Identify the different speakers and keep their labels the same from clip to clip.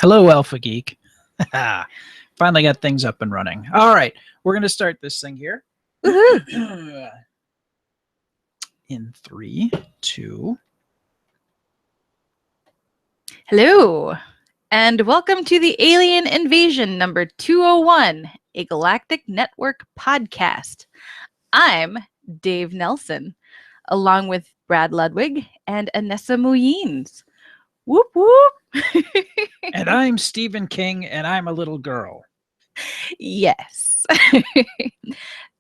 Speaker 1: Hello, Alpha Geek. Finally got things up and running. All right, we're going to start this thing here. In 3, 2.
Speaker 2: Hello, and welcome to the Alien Invasion number 201, a Galactic Network podcast. I'm Dave Nelson, along with Brad Ludwig and Anessa Muyines. Whoop, whoop.
Speaker 1: And I'm Stephen King, and I'm a little girl.
Speaker 2: Yes.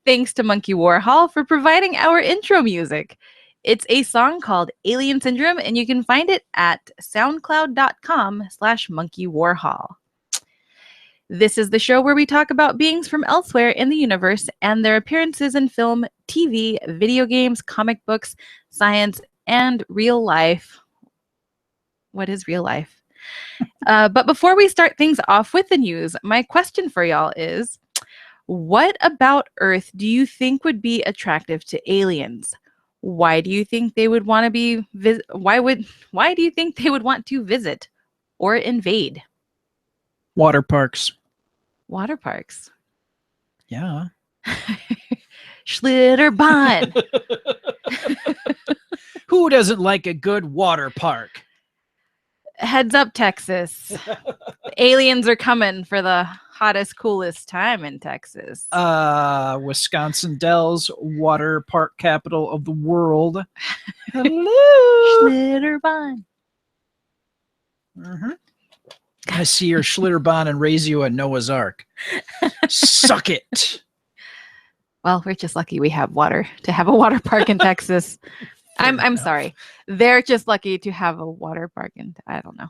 Speaker 2: Thanks to Monkey Warhol for providing our intro music. It's a song called Alien Syndrome, and you can find it at soundcloud.com/monkeywarhol. This is the show where we talk about beings from elsewhere in the universe and their appearances in film, TV, video games, comic books, science, and real life. What is real life? But before we start things off with the news, my question for y'all is, what about Earth do you think would be attractive to aliens? Why do you think they would want to be why do you think they would want to visit or invade?
Speaker 1: Water parks.
Speaker 2: Water parks.
Speaker 1: Yeah.
Speaker 2: Schlitterbahn.
Speaker 1: Who doesn't like a good water park?
Speaker 2: Heads up, Texas. Aliens are coming for the hottest, coolest time in Texas.
Speaker 1: Wisconsin Dells, water park capital of the world. Hello.
Speaker 2: Schlitterbahn.
Speaker 1: Mm-hmm. I see your Schlitterbahn and raise you a Noah's Ark. Suck it.
Speaker 2: Well, we're just lucky we have water to have a water park in Texas. I'm sorry. They're just lucky to have a water park in, I don't know.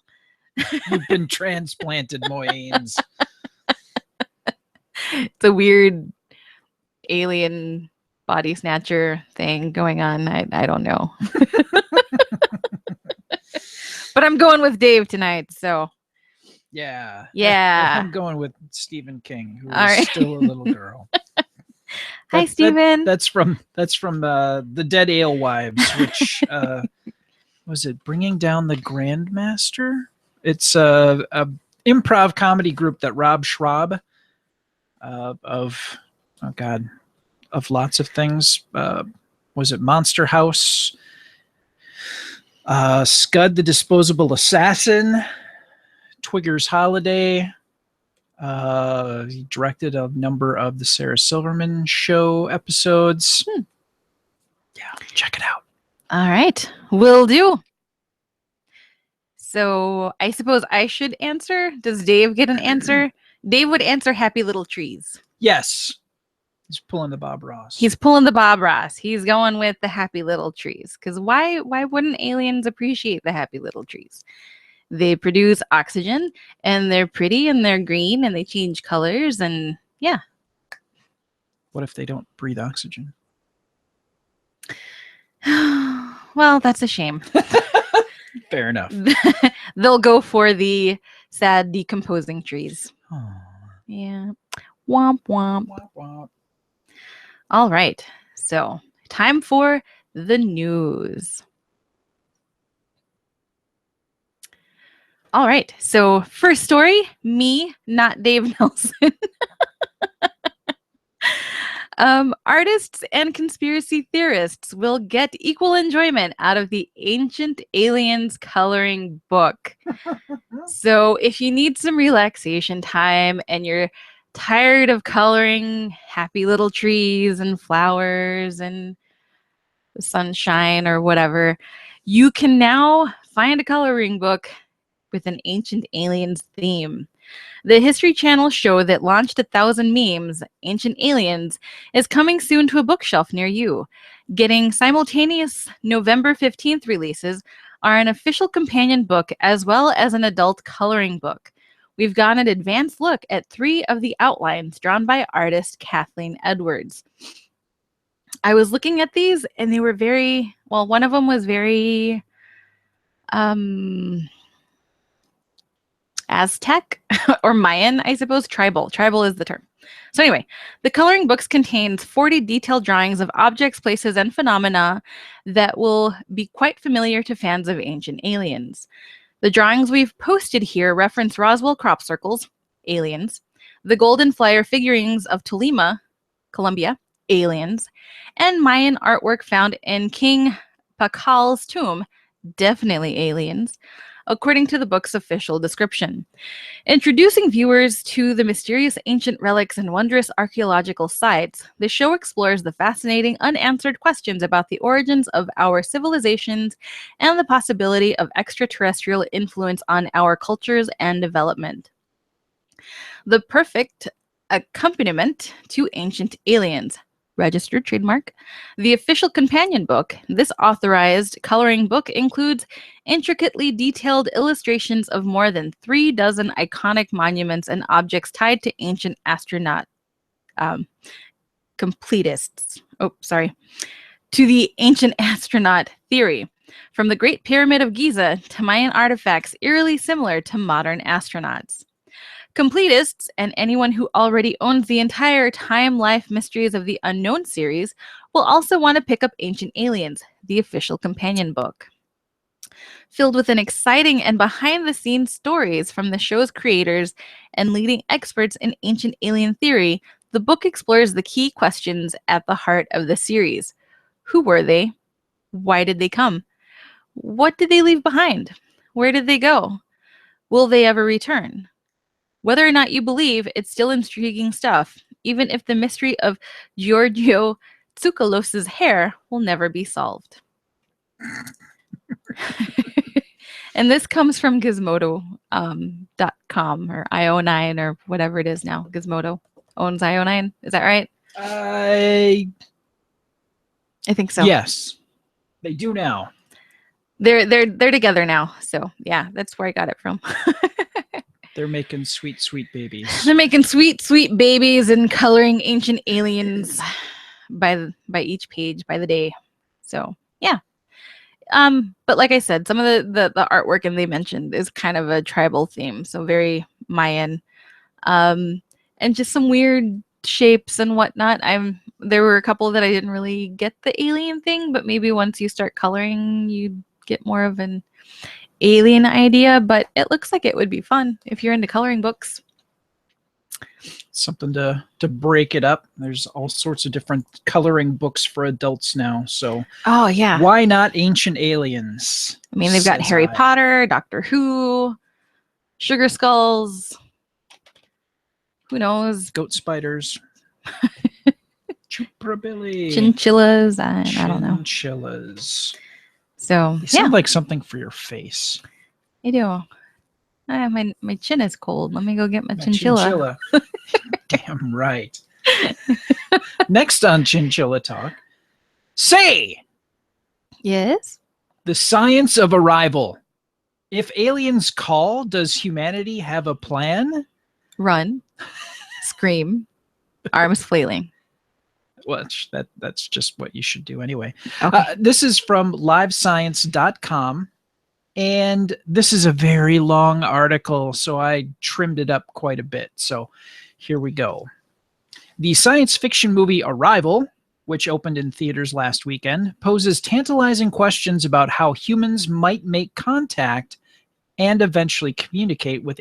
Speaker 1: You've been transplanted, Moynes.
Speaker 2: It's a weird alien body snatcher thing going on. I don't know. But I'm going with Dave tonight, so.
Speaker 1: Yeah.
Speaker 2: Yeah.
Speaker 1: I'm going with Stephen King, who is
Speaker 2: All right.
Speaker 1: still a little girl.
Speaker 2: Hi, Stephen.
Speaker 1: That's from The Dead Alewives, which was it Bringing Down the Grandmaster? It's a improv comedy group that Rob Schraub of lots of things. Was it Monster House? Scud the Disposable Assassin, Twigger's Holiday. He directed a number of the Sarah Silverman Show episodes. Yeah, check it out.
Speaker 2: All right, will do. So I suppose I should answer. Does Dave get an answer? Dave would answer Happy Little Trees.
Speaker 1: Yes. He's pulling the Bob Ross.
Speaker 2: He's pulling the Bob Ross. He's going with the Happy Little Trees. Because why wouldn't aliens appreciate the Happy Little Trees? They produce oxygen, and they're pretty, and they're green, and they change colors, and yeah.
Speaker 1: What if they don't breathe oxygen?
Speaker 2: Well, that's a shame.
Speaker 1: Fair enough.
Speaker 2: They'll go for the sad decomposing trees.
Speaker 1: Aww.
Speaker 2: Yeah. Womp womp.
Speaker 1: Womp womp.
Speaker 2: All right. So, time for the news. All right. So, first story, me, not Dave Nelson. Artists and conspiracy theorists will get equal enjoyment out of the Ancient Aliens coloring book. So if you need some relaxation time and you're tired of coloring happy little trees and flowers and sunshine or whatever, you can now find a coloring book with an Ancient Aliens theme. The History Channel show that launched 1,000 memes, Ancient Aliens, is coming soon to a bookshelf near you. Getting simultaneous November 15th releases are an official companion book as well as an adult coloring book. We've got an advanced look at 3 of the outlines drawn by artist Kathleen Edwards. I was looking at these and they were one of them was very Aztec or Mayan, I suppose. Tribal is the term. So anyway, the coloring books contains 40 detailed drawings of objects, places, and phenomena that will be quite familiar to fans of Ancient Aliens. The drawings we've posted here reference Roswell crop circles, aliens, the golden flyer figurines of Tolima, Colombia, aliens, and Mayan artwork found in King Pacal's tomb, definitely aliens, according to the book's official description. Introducing viewers to the mysterious ancient relics and wondrous archaeological sites, the show explores the fascinating unanswered questions about the origins of our civilizations and the possibility of extraterrestrial influence on our cultures and development. The perfect accompaniment to Ancient Aliens. Registered trademark. The official companion book. This authorized coloring book includes intricately detailed illustrations of more than 3 dozen iconic monuments and objects tied to ancient astronaut completists. To the ancient astronaut theory. From the Great Pyramid of Giza to Mayan artifacts eerily similar to modern astronauts. Completists, and anyone who already owns the entire Time Life Mysteries of the Unknown series, will also want to pick up Ancient Aliens, the official companion book. Filled with an exciting and behind-the-scenes stories from the show's creators and leading experts in ancient alien theory, the book explores the key questions at the heart of the series. Who were they? Why did they come? What did they leave behind? Where did they go? Will they ever return? Whether or not you believe, it's still intriguing stuff, even if the mystery of Giorgio Tsoukalos's hair will never be solved. And this comes from Gizmodo.com or IO9 or whatever it is now. Gizmodo owns IO9. Is that right?
Speaker 1: I
Speaker 2: think so.
Speaker 1: Yes, they do now.
Speaker 2: They're together now. So yeah, that's where I got it from.
Speaker 1: They're making sweet, sweet babies.
Speaker 2: They're making sweet, sweet babies and coloring ancient aliens by each page by the day. So yeah. But like I said, some of the artwork and they mentioned is kind of a tribal theme, so very Mayan. And just some weird shapes and whatnot. There were a couple that I didn't really get the alien thing, but maybe once you start coloring, you get more of an alien idea, but it looks like it would be fun if you're into coloring books.
Speaker 1: Something to break it up. There's all sorts of different coloring books for adults now. So
Speaker 2: oh yeah,
Speaker 1: why not Ancient Aliens?
Speaker 2: I mean, they've got Harry Potter, Doctor Who, Sugar Skulls. Who knows?
Speaker 1: Goat spiders. Chupra-billy.
Speaker 2: Chinchillas. I don't know.
Speaker 1: Chinchillas.
Speaker 2: So
Speaker 1: they sound like something for your face.
Speaker 2: I do. My chin is cold. Let me go get my chinchilla.
Speaker 1: Damn right. Next on Chinchilla Talk. Say!
Speaker 2: Yes?
Speaker 1: The science of arrival. If aliens call, does humanity have a plan?
Speaker 2: Run. Scream. Arms flailing.
Speaker 1: Well, that's just what you should do anyway.
Speaker 2: Okay.
Speaker 1: This is from livescience.com. And this is a very long article, so I trimmed it up quite a bit. So here we go. The science fiction movie Arrival, which opened in theaters last weekend, poses tantalizing questions about how humans might make contact and eventually communicate with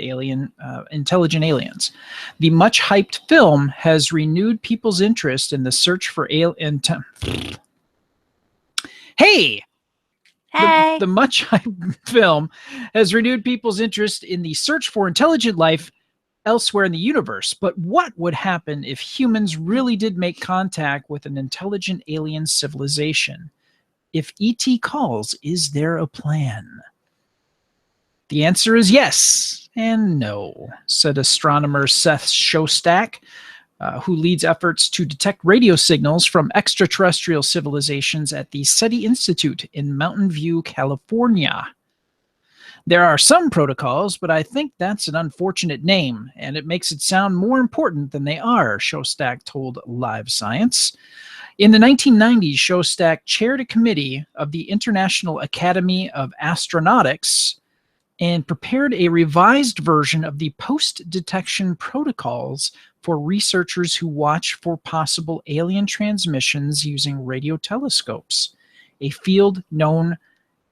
Speaker 1: intelligent aliens. The much-hyped film has renewed people's interest in the search for alien... Hey!
Speaker 2: Hey!
Speaker 1: The much-hyped film has renewed people's interest in the search for intelligent life elsewhere in the universe. But what would happen if humans really did make contact with an intelligent alien civilization? If ET calls, is there a plan? The answer is yes and no, said astronomer Seth Shostak, who leads efforts to detect radio signals from extraterrestrial civilizations at the SETI Institute in Mountain View, California. There are some protocols, but I think that's an unfortunate name, and it makes it sound more important than they are, Shostak told Live Science. In the 1990s, Shostak chaired a committee of the International Academy of Astronautics and prepared a revised version of the post-detection protocols for researchers who watch for possible alien transmissions using radio telescopes, a field known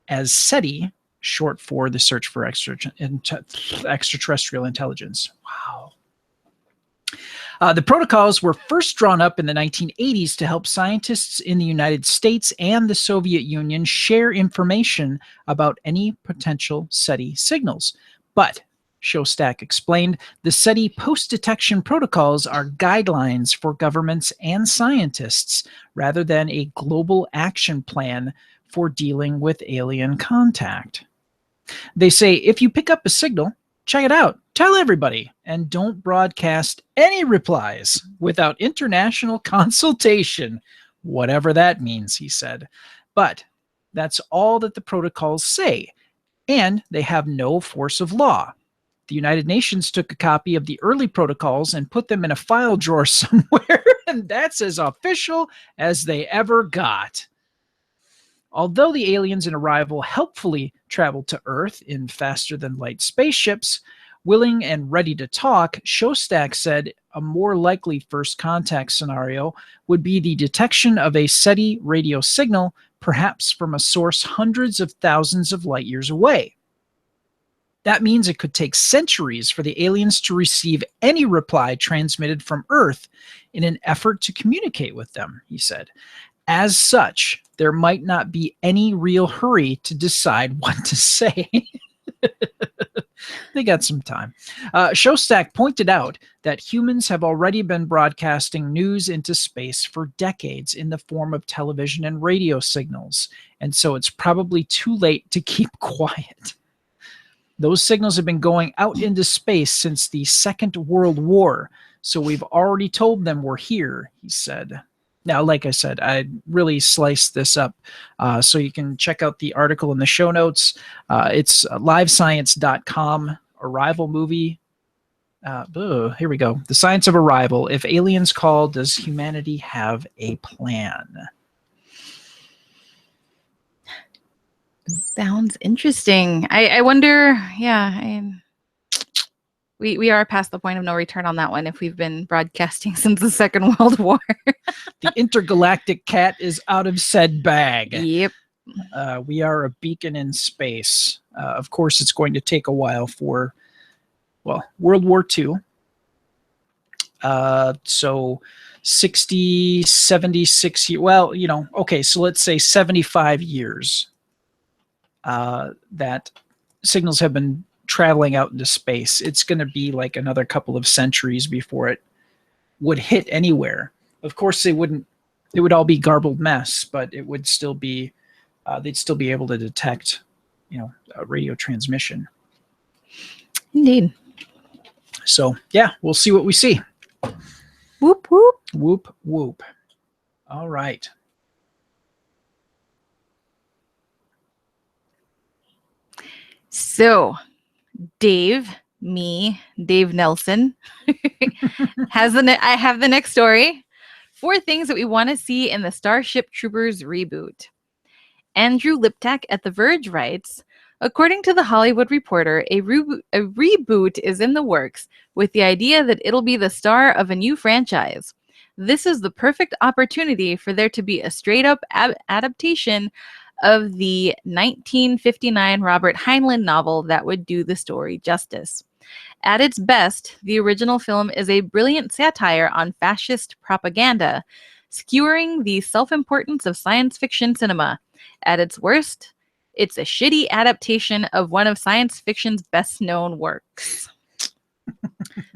Speaker 1: as SETI short for the search for extraterrestrial intelligence. Wow. The protocols were first drawn up in the 1980s to help scientists in the United States and the Soviet Union share information about any potential SETI signals. But, Shostak explained, the SETI post-detection protocols are guidelines for governments and scientists rather than a global action plan for dealing with alien contact. They say if you pick up a signal, check it out, tell everybody, and don't broadcast any replies without international consultation, whatever that means, he said. But that's all that the protocols say, and they have no force of law. The United Nations took a copy of the early protocols and put them in a file drawer somewhere, and that's as official as they ever got. Although the aliens in Arrival helpfully traveled to Earth in faster-than-light spaceships, willing and ready to talk, Shostak said a more likely first contact scenario would be the detection of a SETI radio signal, perhaps from a source hundreds of thousands of light years away. That means it could take centuries for the aliens to receive any reply transmitted from Earth in an effort to communicate with them, he said. As such, there might not be any real hurry to decide what to say. They got some time. Shostak pointed out that humans have already been broadcasting news into space for decades in the form of television and radio signals, and so it's probably too late to keep quiet. Those signals have been going out into space since the Second World War, so we've already told them we're here, he said. Now, like I said, I really sliced this up, so you can check out the article in the show notes. It's livescience.com, Arrival movie. Here we go. The Science of Arrival. If aliens call, does humanity have a plan?
Speaker 2: Sounds interesting. I wonder, we are past the point of no return on that one if we've been broadcasting since the Second World War.
Speaker 1: The intergalactic cat is out of said bag.
Speaker 2: Yep.
Speaker 1: We are a beacon in space. Of course, it's going to take a while for, well, World War II. So 60, 76 years. Well, you know, okay, so let's say 75 years that signals have been traveling out into space. It's going to be like another couple of centuries before it would hit anywhere. Of course, it would all be garbled mess, but it would still be, they'd still be able to detect, you know, a radio transmission.
Speaker 2: Indeed.
Speaker 1: So, yeah, we'll see what we see.
Speaker 2: Whoop, whoop.
Speaker 1: Whoop, whoop. All right.
Speaker 2: So, Dave Nelson, I have the next story. 4 things that we want to see in the Starship Troopers reboot. Andrew Liptak at The Verge writes, according to The Hollywood Reporter, a reboot is in the works with the idea that it'll be the star of a new franchise. This is the perfect opportunity for there to be a straight-up adaptation of the 1959 Robert Heinlein novel that would do the story justice. At its best, the original film is a brilliant satire on fascist propaganda, skewering the self-importance of science fiction cinema. At its worst, it's a shitty adaptation of one of science fiction's best-known works.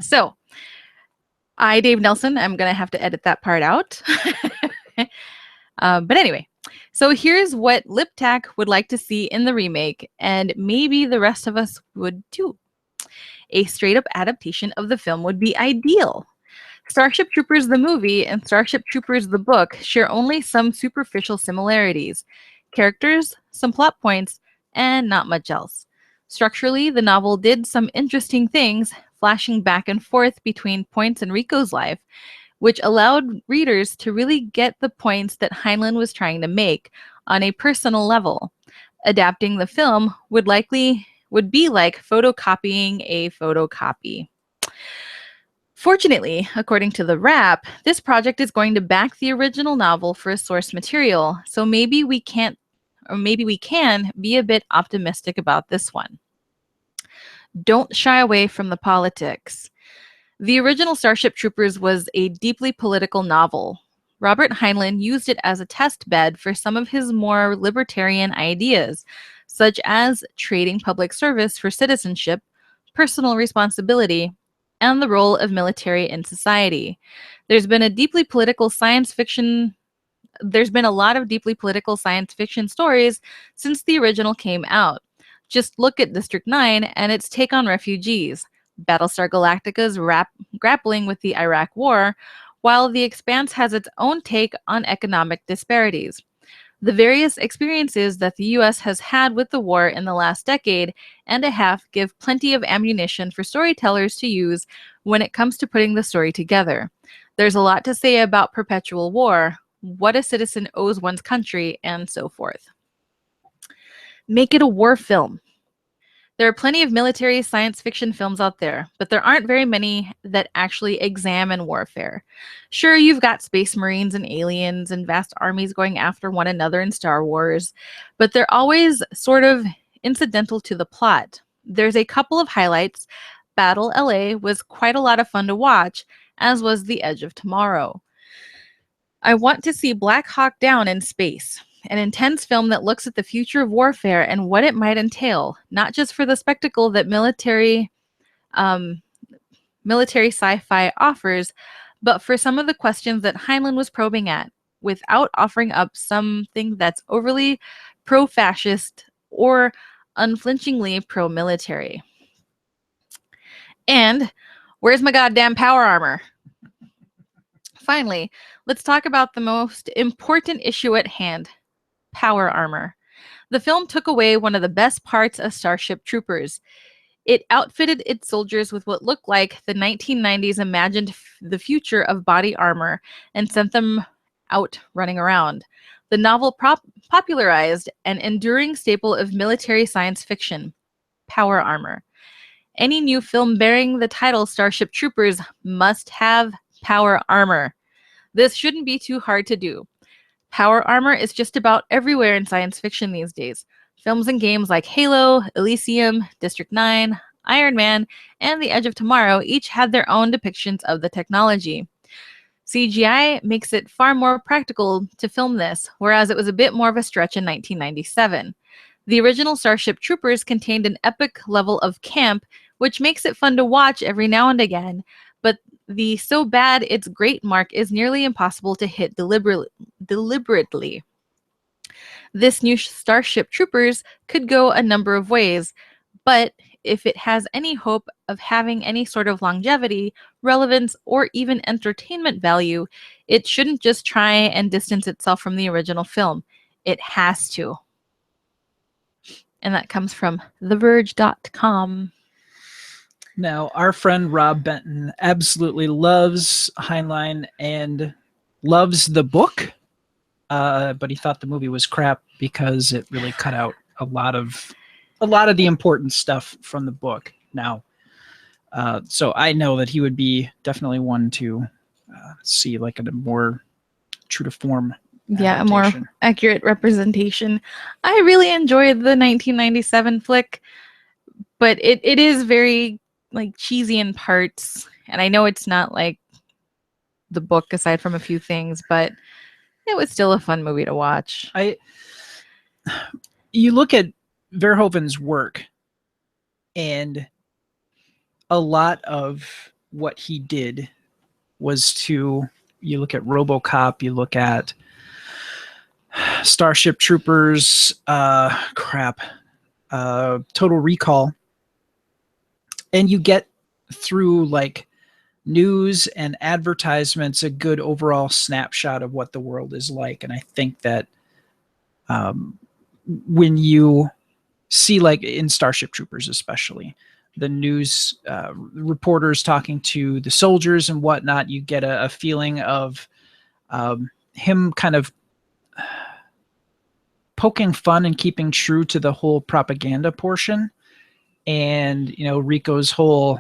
Speaker 2: So, Dave Nelson, I'm going to have to edit that part out. But anyway, so here's what Liptak would like to see in the remake, and maybe the rest of us would too. A straight-up adaptation of the film would be ideal. Starship Troopers the movie and Starship Troopers the book share only some superficial similarities. Characters, some plot points, and not much else. Structurally, the novel did some interesting things, flashing back and forth between points in Rico's life, which allowed readers to really get the points that Heinlein was trying to make on a personal level. Adapting the film would be like photocopying a photocopy. Fortunately, according to The Wrap, this project is going to back the original novel for source material, so maybe we can't, or maybe we can, be a bit optimistic about this one. Don't shy away from the politics. The original Starship Troopers was a deeply political novel. Robert Heinlein used it as a test bed for some of his more libertarian ideas, such as trading public service for citizenship, personal responsibility, and the role of military in society. There's been a lot of deeply political science fiction stories since the original came out. Just look at District 9 and its take on refugees, Battlestar Galactica's grappling with the Iraq War, while The Expanse has its own take on economic disparities. The various experiences that the US has had with the war in the last decade and a half give plenty of ammunition for storytellers to use when it comes to putting the story together. There's a lot to say about perpetual war, what a citizen owes one's country, and so forth. Make it a war film. There are plenty of military science fiction films out there, but there aren't very many that actually examine warfare. Sure, you've got space marines and aliens and vast armies going after one another in Star Wars, but they're always sort of incidental to the plot. There's a couple of highlights. Battle LA was quite a lot of fun to watch, as was The Edge of Tomorrow. I want to see Black Hawk Down in space. An intense film that looks at the future of warfare and what it might entail, not just for the spectacle that military sci-fi offers, but for some of the questions that Heinlein was probing at, without offering up something that's overly pro-fascist or unflinchingly pro-military. And where's my goddamn power armor? Finally, let's talk about the most important issue at hand. Power armor. The film took away one of the best parts of Starship Troopers. It outfitted its soldiers with what looked like the 1990s imagined the future of body armor and sent them out running around. The novel popularized an enduring staple of military science fiction, power armor. Any new film bearing the title Starship Troopers must have power armor. This shouldn't be too hard to do. Power armor is just about everywhere in science fiction these days. Films and games like Halo, Elysium, District 9, Iron Man, and The Edge of Tomorrow each had their own depictions of the technology. CGI makes it far more practical to film this, whereas it was a bit more of a stretch in 1997. The original Starship Troopers contained an epic level of camp, which makes it fun to watch every now and again, but the so bad it's great mark is nearly impossible to hit deliberately. This new Starship Troopers could go a number of ways, but if it has any hope of having any sort of longevity, relevance, or even entertainment value, it shouldn't just try and distance itself from the original film. It has to. And that comes from TheVerge.com.
Speaker 1: Now, our friend Rob Benton absolutely loves Heinlein and loves the book, but he thought the movie was crap because it really cut out a lot of the important stuff from the book. Now, so I know that he would be definitely one to see like a more true to form.
Speaker 2: Yeah, a more accurate representation. I really enjoyed the 1997 flick, but it is very like cheesy in parts, and I know it's not like the book aside from a few things, but it was still a fun movie to watch.
Speaker 1: You look at Verhoeven's work, and a lot of what he did was you look at RoboCop, you look at Starship Troopers, Total Recall, and you get through like news and advertisements a good overall snapshot of what the world is like. And I think that when you see, like in Starship Troopers especially, the news reporters talking to the soldiers and whatnot, you get a feeling of him kind of poking fun and keeping true to the whole propaganda portion. And, Rico's whole,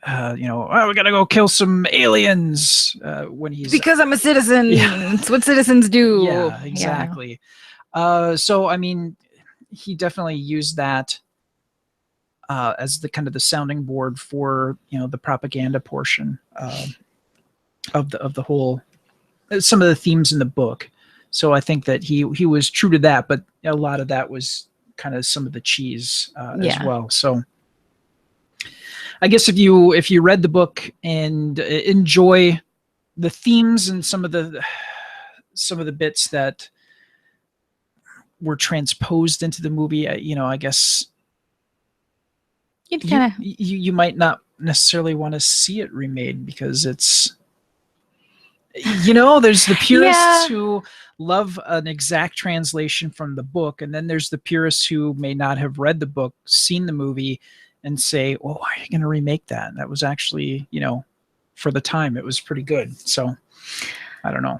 Speaker 1: we gotta go kill some aliens when he's...
Speaker 2: Because I'm a citizen. Yeah. It's what citizens do.
Speaker 1: Yeah, exactly. So I mean, he definitely used that as the kind of the sounding board for the propaganda portion of the whole some of the themes in the book. So I think that he was true to that, but a lot of that was kind of some of the cheese as well. So I guess if you read the book and enjoy the themes and some of the bits that were transposed into the movie, I guess you might not necessarily want to see it remade, because it's there's the purists who love an exact translation from the book, and then there's the purists who may not have read the book, seen the movie, and say, well, why are you going to remake that? And that was actually, for the time, it was pretty good. So I don't know.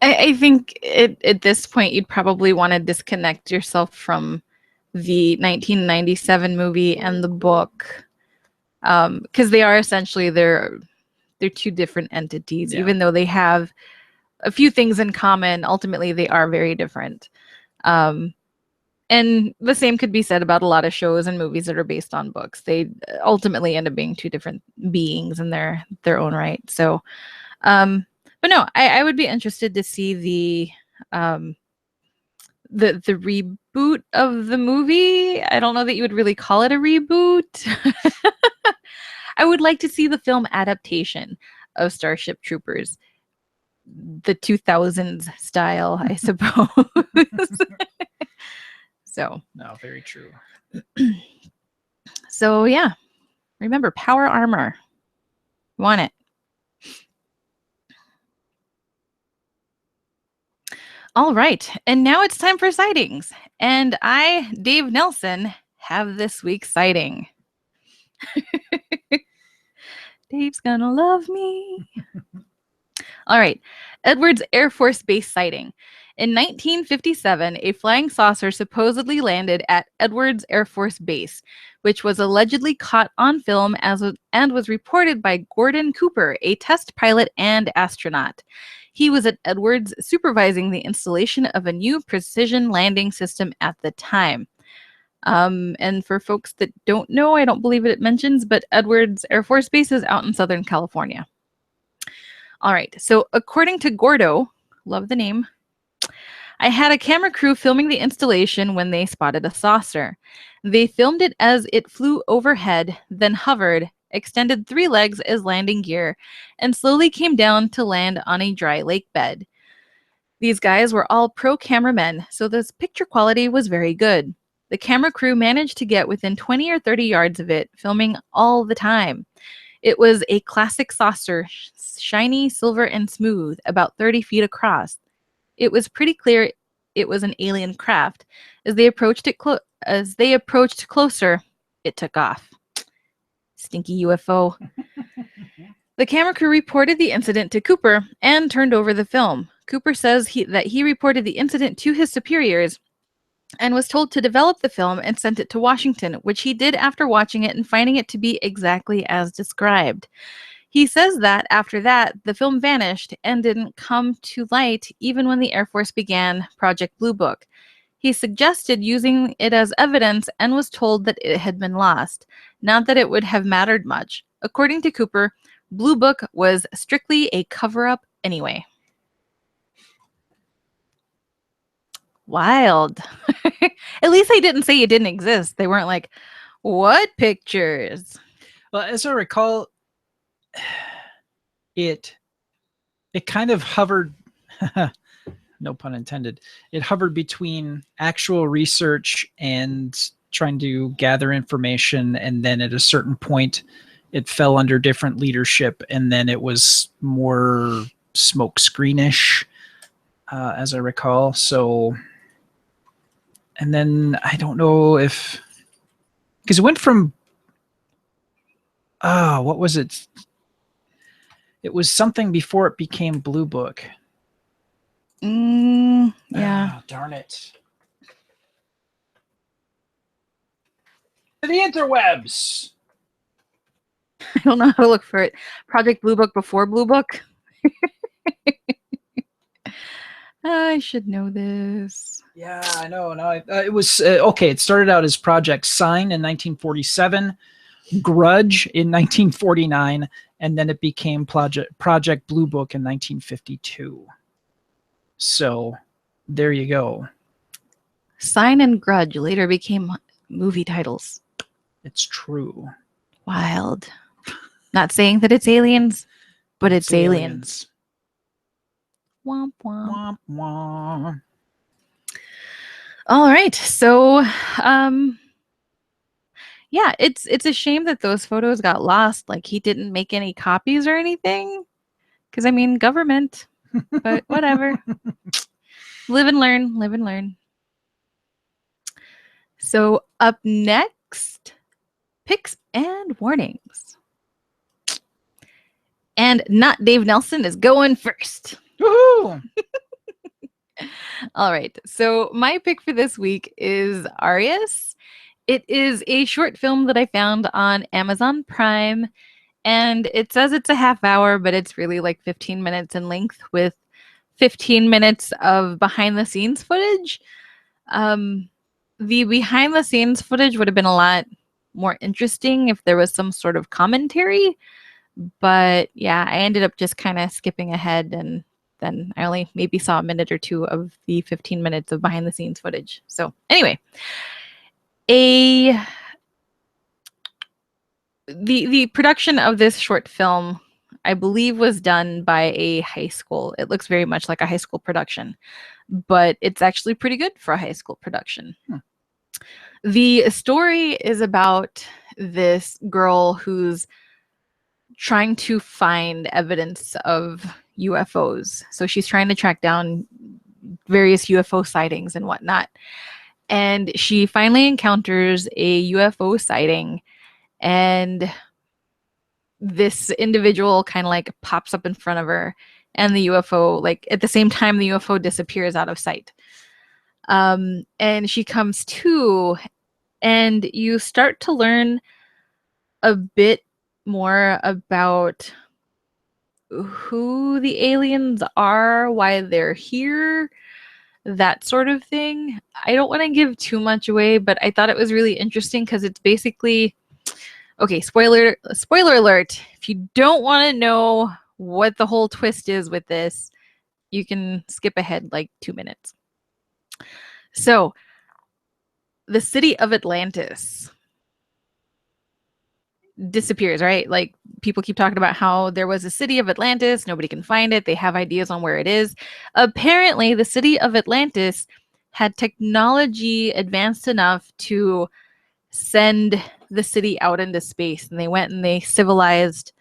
Speaker 2: I think at this point, you'd probably want to disconnect yourself from the 1997 movie and the book, because they are essentially they're two different entities. Even though they have a few things in common, ultimately they are very different. And the same could be said about a lot of shows and movies that are based on books. They ultimately end up being two different beings in their own right. So, but no, I would be interested to see the reboot of the movie. I don't know that you would really call it a reboot. I would like to see the film adaptation of Starship Troopers, the 2000s style, I suppose. So
Speaker 1: no, very true.
Speaker 2: So yeah, remember, power armor. Want it. All right, and now it's time for sightings. And I, Dave Nelson, have this week's sighting. Dave's gonna love me. All right, Edwards Air Force Base sighting. In 1957, a flying saucer supposedly landed at Edwards Air Force Base, which was allegedly caught on film and was reported by Gordon Cooper, a test pilot and astronaut. He was at Edwards supervising the installation of a new precision landing system at the time. And for folks that don't know, I don't believe it mentions, but Edwards Air Force Base is out in Southern California. All right, so according to Gordo, love the name, I had a camera crew filming the installation when they spotted a saucer. They filmed it as it flew overhead, then hovered, extended 3 legs as landing gear, and slowly came down to land on a dry lake bed. These guys were all pro cameramen, so this picture quality was very good. The camera crew managed to get within 20 or 30 yards of it, filming all the time. It was a classic saucer, shiny, silver, and smooth, about 30 feet across. It was pretty clear it was an alien craft. As they approached closer, it took off. Stinky UFO. The camera crew reported the incident to Cooper and turned over the film. Cooper says that he reported the incident to his superiors and was told to develop the film and sent it to Washington, which he did after watching it and finding it to be exactly as described. He says that after that, the film vanished and didn't come to light even when the Air Force began Project Blue Book. He suggested using it as evidence and was told that it had been lost, not that it would have mattered much. According to Cooper, Blue Book was strictly a cover-up anyway. Wild. At least they didn't say it didn't exist. They weren't like, what pictures?
Speaker 1: Well, as I recall, it kind of hovered, no pun intended, it hovered between actual research and trying to gather information, and then at a certain point it fell under different leadership, and then it was more smoke screenish, as I recall. So, and then I don't know if, because it went from, what was it? It was something before it became Blue Book.
Speaker 2: Yeah.
Speaker 1: Darn it. The interwebs.
Speaker 2: I don't know how to look for it. Project Blue Book before Blue Book. I should know this.
Speaker 1: Yeah, I know. No, it was okay. It started out as Project Sign in 1947, Grudge in 1949, and then it became Project Blue Book in 1952. So there you go.
Speaker 2: Sign and Grudge later became movie titles.
Speaker 1: It's true.
Speaker 2: Wild. Not saying that it's aliens, but it's aliens. Womp womp.
Speaker 1: Womp womp.
Speaker 2: All right. So, yeah, it's a shame that those photos got lost. Like he didn't make any copies or anything. Because I mean, government. But whatever. Live and learn. Live and learn. So up next, picks and warnings. And not Dave Nelson is going first.
Speaker 1: Woohoo!
Speaker 2: All right. So my pick for this week is Arius. It is a short film that I found on Amazon Prime. And it says it's a half hour, but it's really like 15 minutes in length with 15 minutes of behind the scenes footage. The behind the scenes footage would have been a lot more interesting if there was some sort of commentary. But yeah, I ended up just kind of skipping ahead, and then I only maybe saw a minute or two of the 15 minutes of behind the scenes footage. So anyway, the production of this short film, I believe, was done by a high school. It looks very much like a high school production, but it's actually pretty good for a high school production. The story is about this girl who's trying to find evidence of UFOs. So she's trying to track down various UFO sightings and whatnot. And she finally encounters a UFO sighting, and this individual kind of like pops up in front of her, and the UFO, like at the same time, the UFO disappears out of sight. And she comes to, and you start to learn a bit more about who the aliens are, why they're here, that sort of thing. I don't want to give too much away, but I thought it was really interesting because it's basically, okay, spoiler alert. If you don't want to know what the whole twist is with this, you can skip ahead like 2 minutes. So, the city of Atlantis disappears, right? Like people keep talking about how there was a city of Atlantis, nobody can find it, they have ideas on where it is. Apparently, the city of Atlantis had technology advanced enough to send the city out into space, and they went and they civilized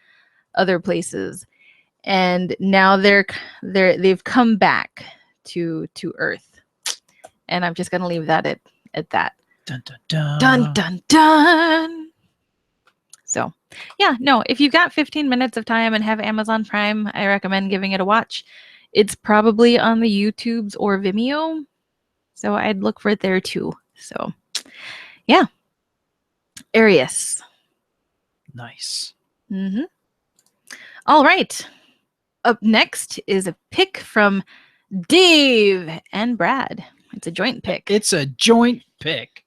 Speaker 2: other places. And now they've come back to Earth. And I'm just going to leave that at that.
Speaker 1: Dun, dun, dun.
Speaker 2: Dun dun dun. So, yeah, no, if you've got 15 minutes of time and have Amazon Prime, I recommend giving it a watch. It's probably on the YouTubes or Vimeo, so I'd look for it there too. So, yeah. Arius.
Speaker 1: Nice.
Speaker 2: Mm-hmm. All right. Up next is a pick from Dave and Brad. It's a joint pick.
Speaker 1: It's a joint pick.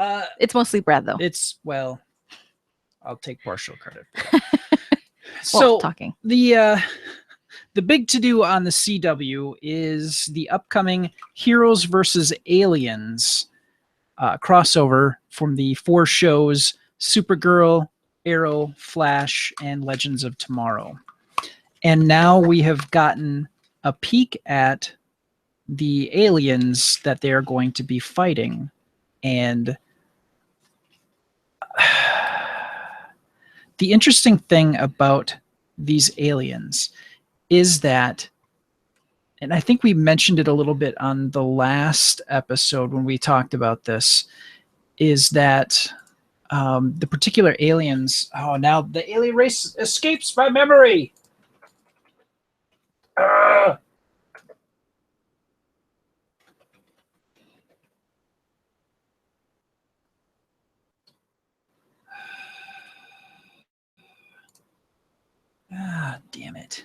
Speaker 2: It's mostly Brad, though.
Speaker 1: Well, I'll take partial credit for that.
Speaker 2: Well, talking.
Speaker 1: The big to-do on the CW is the upcoming Heroes versus Aliens crossover from the 4 shows Supergirl, Arrow, Flash, and Legends of Tomorrow. And now we have gotten a peek at the aliens that they are going to be fighting. And the interesting thing about these aliens is that, and I think we mentioned it a little bit on the last episode when we talked about this, is that the particular aliens, now the alien race escapes my memory. Damn it.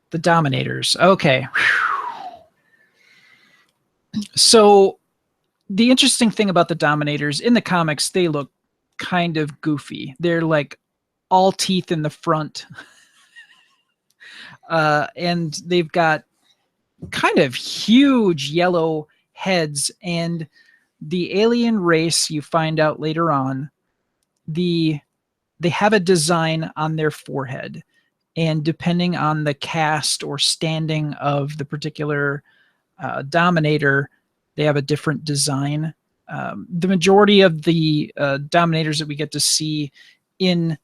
Speaker 1: The Dominators. Okay. So the interesting thing about the Dominators in the comics, they look kind of goofy. They're like all teeth in the front. And they've got kind of huge yellow heads. And the alien race, you find out later on, they have a design on their forehead. And depending on the cast or standing of the particular Dominator, they have a different design. The majority of the Dominators that we get to see in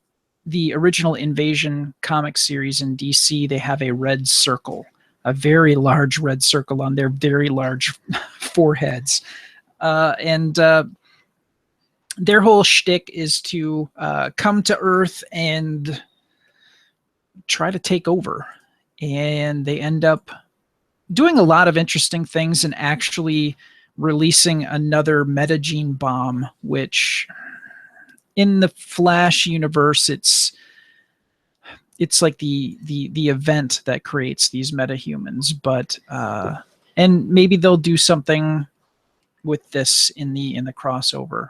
Speaker 1: the original Invasion comic series in DC, they have a red circle, a very large red circle on their very large foreheads. And their whole shtick is to come to Earth and try to take over. And they end up doing a lot of interesting things and actually releasing another metagene bomb, which in the Flash universe, it's like the event that creates these metahumans. But and maybe they'll do something with this in the crossover,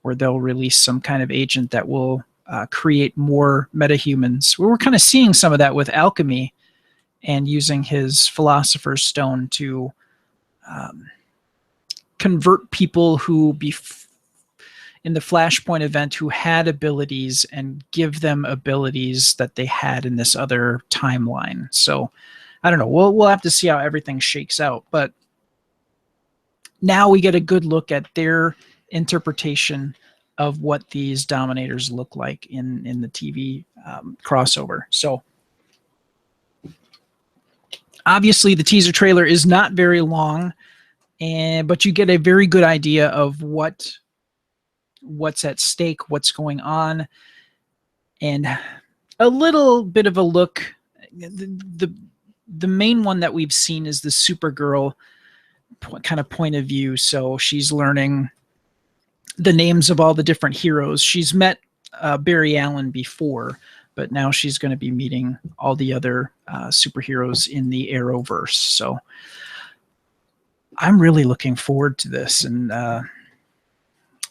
Speaker 1: where they'll release some kind of agent that will create more metahumans. We're kind of seeing some of that with Alchemy and using his Philosopher's Stone to convert people who in the Flashpoint event who had abilities and give them abilities that they had in this other timeline. So I don't know. We'll have to see how everything shakes out. But now we get a good look at their interpretation of what these Dominators look like in the TV crossover. So obviously the teaser trailer is not very long, but you get a very good idea of what's at stake, what's going on, and a little bit of a look. The main one that we've seen is the Supergirl kind of point of view. So she's learning the names of all the different heroes. She's met Barry Allen before, but now she's going to be meeting all the other superheroes in the Arrowverse. So I'm really looking forward to this and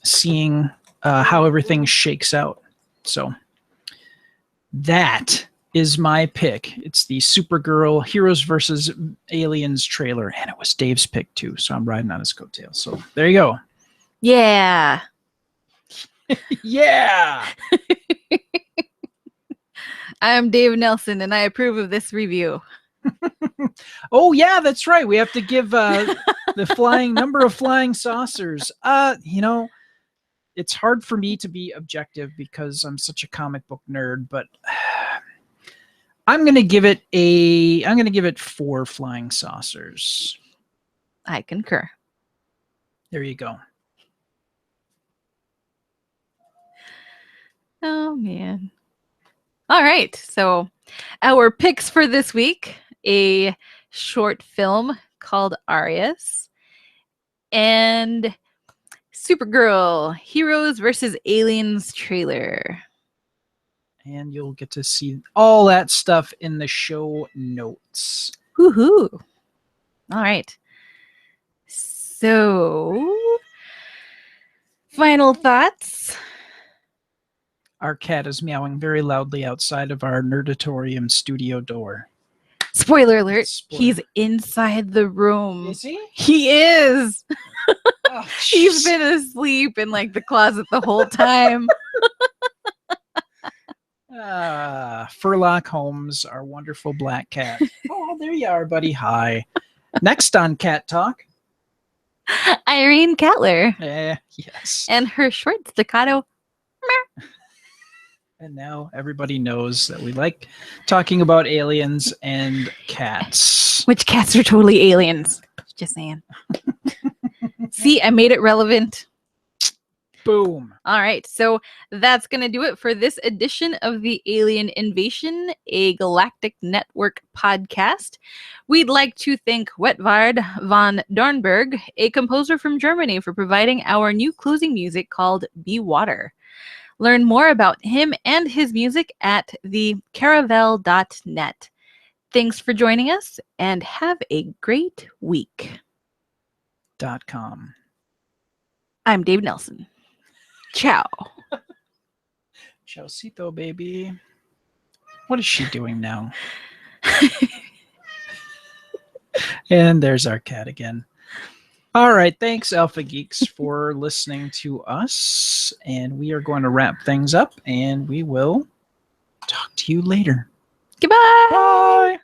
Speaker 1: seeing how everything shakes out. So that is my pick. It's the Supergirl Heroes versus Aliens trailer, and it was Dave's pick too, so I'm riding on his coattails. So there you go.
Speaker 2: Yeah.
Speaker 1: Yeah.
Speaker 2: I'm Dave Nelson, and I approve of this review.
Speaker 1: Oh yeah, that's right. We have to give the flying number of flying saucers. It's hard for me to be objective because I'm such a comic book nerd, but I'm gonna give it 4 flying saucers.
Speaker 2: I concur.
Speaker 1: There you go.
Speaker 2: Oh man. All right. So our picks for this week: a short film called Arias, and Supergirl Heroes versus Aliens trailer.
Speaker 1: And you'll get to see all that stuff in the show notes.
Speaker 2: Woohoo! All right. So, final thoughts.
Speaker 1: Our cat is meowing very loudly outside of our Nerdatorium studio door.
Speaker 2: Spoiler alert,
Speaker 1: Spoiler.
Speaker 2: He's inside the room.
Speaker 1: Is he?
Speaker 2: He is.
Speaker 1: Oh,
Speaker 2: He's been asleep in like the closet the whole time.
Speaker 1: Furlock Holmes, our wonderful black cat. Oh, there you are, buddy. Hi. Next on Cat Talk,
Speaker 2: Irene Kettler.
Speaker 1: Yes.
Speaker 2: And her short staccato.
Speaker 1: And now everybody knows that we like talking about aliens and cats.
Speaker 2: Which cats are totally aliens. Just saying. See, I made it relevant.
Speaker 1: Boom.
Speaker 2: All right, so that's going to do it for this edition of the Alien Invasion, a Galactic Network podcast. We'd like to thank Wetward von Dornberg, a composer from Germany, for providing our new closing music called Be Water. Learn more about him and his music at thecaravel.net. Thanks for joining us, and have a great week. I'm Dave Nelson. Ciao.
Speaker 1: Chelsito, baby. What is she doing now? And there's our cat again. All right. Thanks, Alpha Geeks, for listening to us. And we are going to wrap things up, and we will talk to you later.
Speaker 2: Goodbye.
Speaker 1: Bye.